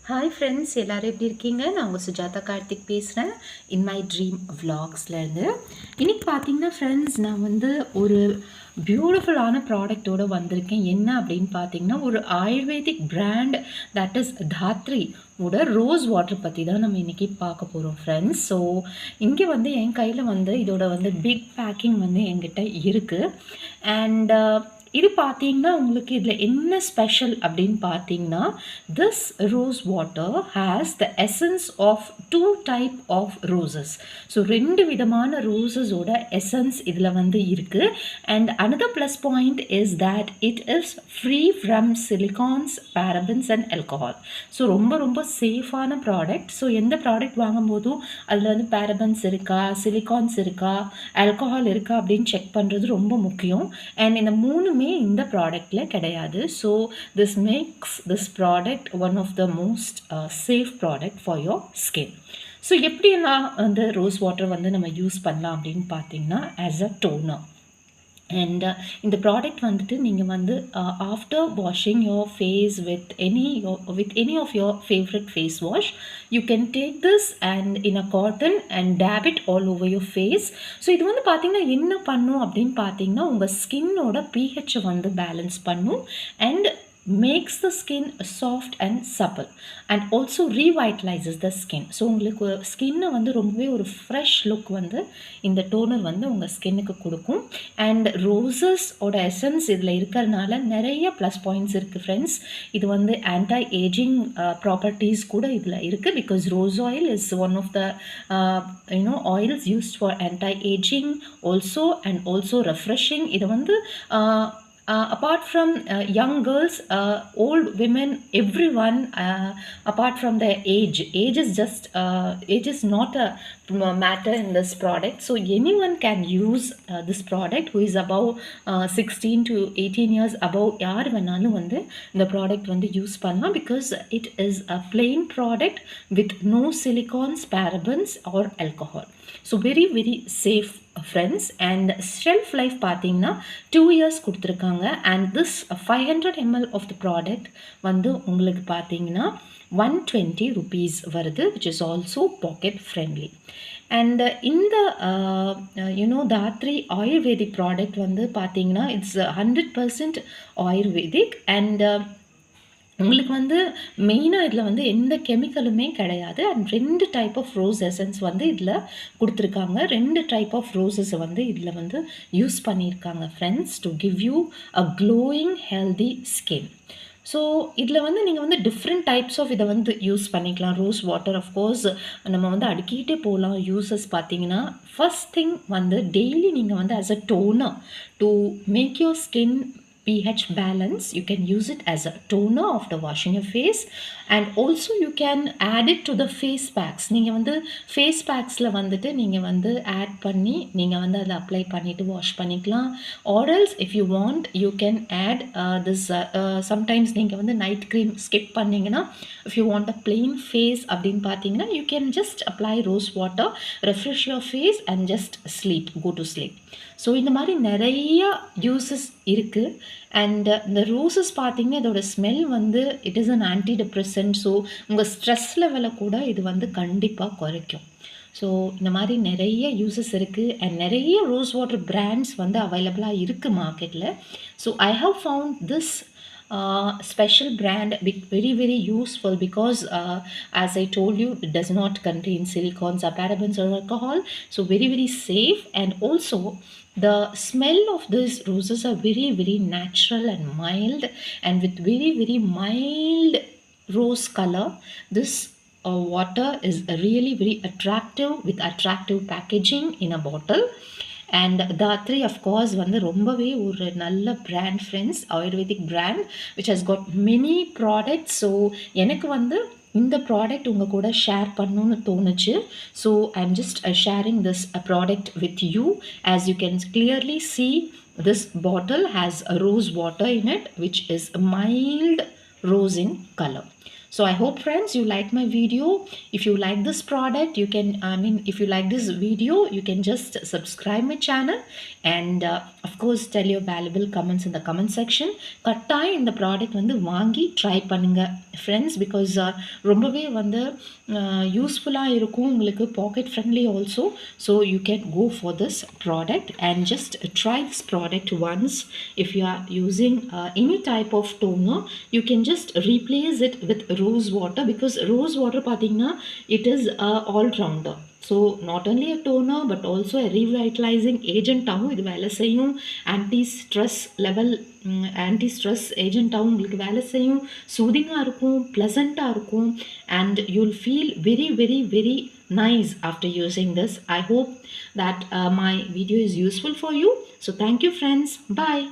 Hi friends, எல்லோரும் எப்படி இருக்கீங்க? நான் உங்கள் சுஜாதா கார்த்திக் பேசுகிறேன். இன் மை ட்ரீம் விலாக்ஸ்லேருந்து. இன்றைக்கி பார்த்தீங்கன்னா ஃப்ரெண்ட்ஸ், நான் வந்து ஒரு பியூட்டிஃபுல்லான ப்ராடக்டோடு வந்திருக்கேன். என்ன அப்படின்னு பார்த்தீங்கன்னா, ஒரு Ayurvedic brand, that is Dhathri ஓட ரோஸ் வாட்டர் பற்றி தான் நம்ம இன்றைக்கி பார்க்க போகிறோம் ஃப்ரெண்ட்ஸ். ஸோ இங்கே வந்து என் கையில் வந்து இதோட வந்து பிக் பேக்கிங் வந்து என்கிட்ட இருக்குது. அண்ட் இது பார்த்தீங்கன்னா உங்களுக்கு இதில் என்ன ஸ்பெஷல் அப்படின்னு பார்த்தீங்கன்னா, this rose water has the essence of 2 type of roses. So 2 விதமான ரோசஸோட எசன்ஸ் இதில் வந்து இருக்குது. And another plus point is that it is free from silicones, parabens and alcohol. So ரொம்ப ரொம்ப சேஃபான ப்ராடக்ட். ஸோ எந்த ப்ராடக்ட் வாங்கும்போதும் அதில் வந்து பேரபன்ஸ் இருக்கா, சிலிகான்ஸ் இருக்கா, ஆல்கஹால் இருக்கா அப்படின்னு செக் பண்ணுறது ரொம்ப முக்கியம். அண்ட் இந்த மூணுமே இந்த ப்ராடக்டில் கிடையாது. So this makes this product one of the most safe product for your skin. So எப்படியெல்லாம் வந்து ரோஸ் வாட்டர் வந்து நம்ம யூஸ் பண்ணலாம் அப்படின்னு பார்த்தீங்கன்னா, ஆஸ் அ டோனர். அண்ட் இந்த ப்ராடக்ட் வந்துட்டு நீங்கள் வந்து after washing your face with any of your favourite face wash, you can take this and in a cotton and dab it all over your face. So இது வந்து பார்த்தீங்கன்னா என்ன பண்ணும் அப்படின்னு பார்த்தீங்கன்னா, உங்கள் ஸ்கின்னோட பிஹெச்சை வந்து பேலன்ஸ் பண்ணும் and makes the skin soft and supple and also revitalizes the skin. So உங்களுக்கு ஸ்கின்னை வந்து ரொம்பவே ஒரு ஃப்ரெஷ் லுக் வந்து இந்த டோனர் வந்து உங்கள் ஸ்கின்னுக்கு கொடுக்கும். அண்ட் ரோசஸோட எசன்ஸ் இதில் இருக்கிறதுனால நிறைய ப்ளஸ் பாயிண்ட்ஸ் இருக்குது ஃப்ரெண்ட்ஸ். இது வந்து ஆன்டி ஏஜிங் ப்ராப்பர்ட்டிஸ் கூட இதில் இருக்குது. Because rose oil is one of the oils used for anti ageing also and also refreshing. இதை வந்து apart from young girls, old women, everyone, apart from their age is not a matter in this product. So anyone can use this product who is above 16 to 18 years above. யார் வேணாலும் வந்து இந்த product வந்து use பண்ணலாம். Because it is a plain product with no silicones, parabens or alcohol. So very very safe friends. And shelf life பார்த்தீங்கன்னா 2 years கொடுத்துருக்காங்க. And this 500 ml of the product வந்து உங்களுக்கு பார்த்தீங்கன்னா 120 rupees வருது, which is also pocket friendly. And இந்த Dadri ayurvedic product வந்து பார்த்தீங்கன்னா it's 100% ayurvedic. And உங்களுக்கு வந்து மெயினாக இதில் வந்து எந்த கெமிக்கலுமே கிடையாது. And 2 type of rose essence வந்து இதில் கொடுத்துருக்காங்க. 2 டைப் ஆஃப் ரோசஸை வந்து இதில் வந்து யூஸ் பண்ணியிருக்காங்க friends, to give you a glowing healthy skin. So இதில் வந்து நீங்கள் வந்து டிஃப்ரெண்ட் டைப்ஸ் ஆஃப் இதை வந்து யூஸ் பண்ணிக்கலாம். ரோஸ் வாட்டர் அஃப்கோர்ஸ் நம்ம வந்து அடுக்கிட்டே போகலாம். யூசஸ் பார்த்தீங்கன்னா, ஃபர்ஸ்ட் திங் வந்து டெய்லி நீங்கள் வந்து as a toner to make your skin pH balance, you can use it as a toner after washing your face. And also you can add it to the face packs. நீங்கள் வந்து face பேக்ஸில் வந்துட்டு நீங்கள் வந்து add பண்ணி நீங்கள் வந்து அதை apply பண்ணிவிட்டு வாஷ் பண்ணிக்கலாம். Or else if you want you can add this sometimes நீங்கள் வந்து நைட் க்ரீம் ஸ்கிப் பண்ணிங்கன்னா, if you want a plain face அப்படின்னு பார்த்தீங்கன்னா, you can just apply rose water, refresh your face and just sleep, go to sleep. So இந்த மாதிரி நிறைய uses இருக்குது. அண்ட் இந்த ரோசஸ் பார்த்தீங்கன்னா இதோட ஸ்மெல் வந்து it is an anti depressant. So உங்கள் ஸ்ட்ரெஸ் லெவலை கூட இது வந்து கண்டிப்பாக குறைக்கும். ஸோ இந்த மாதிரி நிறைய யூசஸ் இருக்குது. அண்ட் நிறைய ரோஸ் வாட்டர் பிராண்ட்ஸ் வந்து அவைலபிளாக இருக்குது மார்க்கெட்டில். So I have found this special brand very very useful because as I told you, it does not contain silicons or parabens or alcohol. So very very safe. And also the smell of these roses are very very natural and mild, and with very very mild rose color. This water is really very attractive with attractive packaging in a bottle. And Dhathri of course வந்து ரொம்பவே ஒரு நல்ல brand friends, ayurvedic brand which has got many products. So எனக்கு வந்து இந்த product உங்கள் கூட share பண்ணணும்னு தோணுச்சு. So I am just sharing this product with you. As you can clearly see, this bottle has a rose water in it which is mild rose in color. So I hope friends you like my video. If you like this product, you can, if you like this video, you can just subscribe my channel, and of course tell your valuable comments in the comment section. கட்டாயம் இந்த product வந்து வாங்கி try பண்ணுங்க friends, because ரொம்பவே வந்து யூஸ்ஃபுல்லாக இருக்கும் உங்களுக்கு, pocket friendly also. So you can go for this product and just try this product once. If you are using any type of toner, you can just replace it with rose water, because rose water பார்த்தீங்கன்னா it is all rounder. So not only a toner but also a revitalizing ஏஜென்ட்டாகவும் இது வேலை செய்யும். Anti stress ஏஜென்ட்டாகவும் உங்களுக்கு வேலை செய்யும். சூதிங்காக இருக்கும், ப்ளசண்ட்டாக இருக்கும், and you'll feel very very very nice after using this. I hope that my video is useful for you. So thank you friends. Bye.